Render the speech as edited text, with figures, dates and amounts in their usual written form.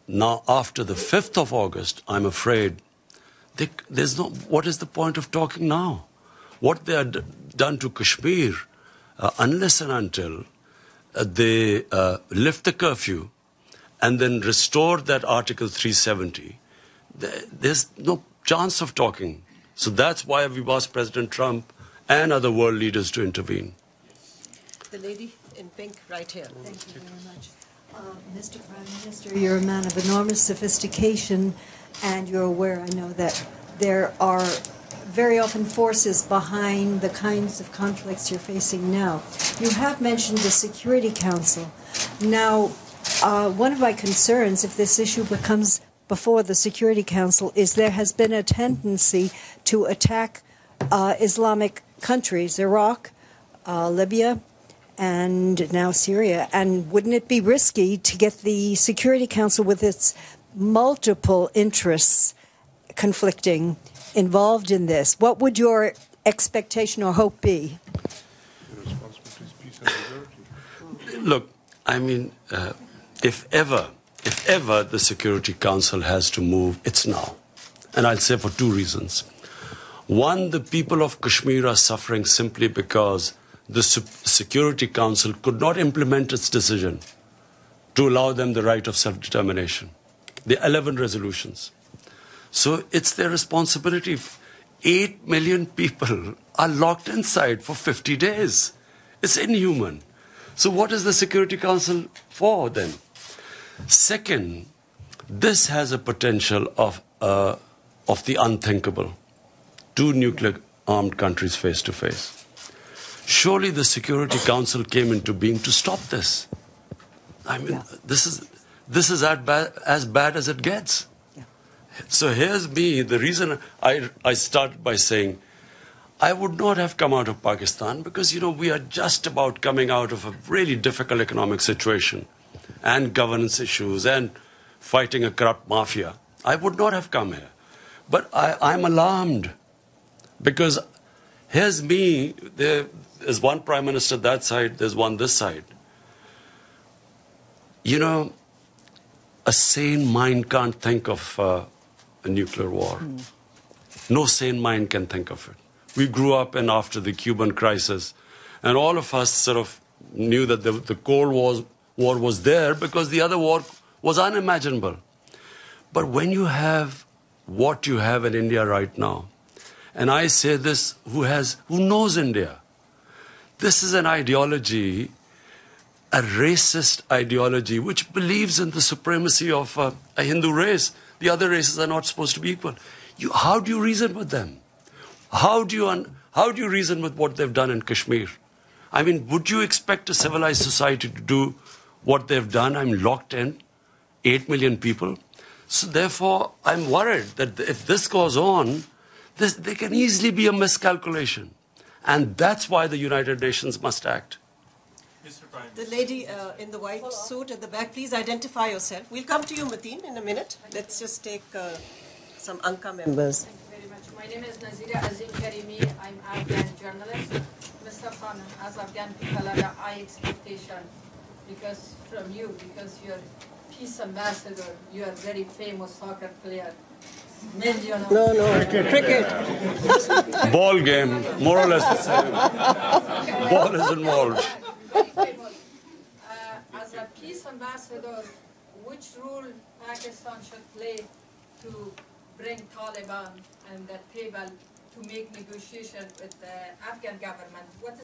Now, after the 5th of August, I'm afraid there's no. What is the point of talking now? What they had done to Kashmir, unless and until they lift the curfew and then restore that Article 370, there's no chance of talking. So that's why we've asked President Trump and other world leaders to intervene. The lady in pink right here. Thank you very much. Mr. Prime Minister, you're a man of enormous sophistication, and you're aware, I know, that there are very often forces behind the kinds of conflicts you're facing now. You have mentioned the Security Council. Now, one of my concerns, if this issue becomes before the Security Council, is there has been a tendency to attack Islamic countries, Iraq, Libya, and now Syria. And wouldn't it be risky to get the Security Council, with its multiple interests conflicting, involved in this? What would your expectation or hope be? Look, I mean, if ever the Security Council has to move, it's now. And I'll say for two reasons. One, the people of Kashmir are suffering simply because the Security Council could not implement its decision to allow them the right of self-determination. The 11 resolutions. So it's their responsibility. 8 million people are locked inside for 50 days. It's inhuman. So what is the Security Council for then? Second, this has a potential of the unthinkable. Two nuclear-armed countries face to face. Surely the Security Council came into being to stop this. I mean, this is as bad as it gets. Yeah. So here's me. The reason I started by saying I would not have come out of Pakistan because, you know, we are just about coming out of a really difficult economic situation and governance issues and fighting a corrupt mafia. I would not have come here. But I'm alarmed because here's me. There is one prime minister that side, there's one this side. You know, a sane mind can't think of a nuclear war. No sane mind can think of it. We grew up and after the Cuban crisis, and all of us sort of knew that the Cold War was there because the other war was unimaginable. But when you have what you have in India right now, and I say this who knows India, this is an ideology, a racist ideology, which believes in the supremacy of a Hindu race. The other races are not supposed to be equal. How do you reason with them? How do you reason with what they've done in Kashmir? I mean, would you expect a civilized society to do what they've done? I'm locked in, 8 million people. So therefore, I'm worried that if this goes on, there can easily be a miscalculation. And that's why the United Nations must act. The lady in the white suit at the back, please identify yourself. We'll come to you, Mateen, in a minute. Let's just take some ANCA members. Thank you very much. My name is Nazira Azim Karimi. I'm Afghan journalist. Mr. Khan, as Afghan people have a high expectation from you, because you're peace ambassador, you are a very famous soccer player. No. Cricket. Ball game, more or less the same. Ball is involved. As a peace ambassador, which role Pakistan should play to bring Taliban and the table to make negotiation with the Afghan government? What is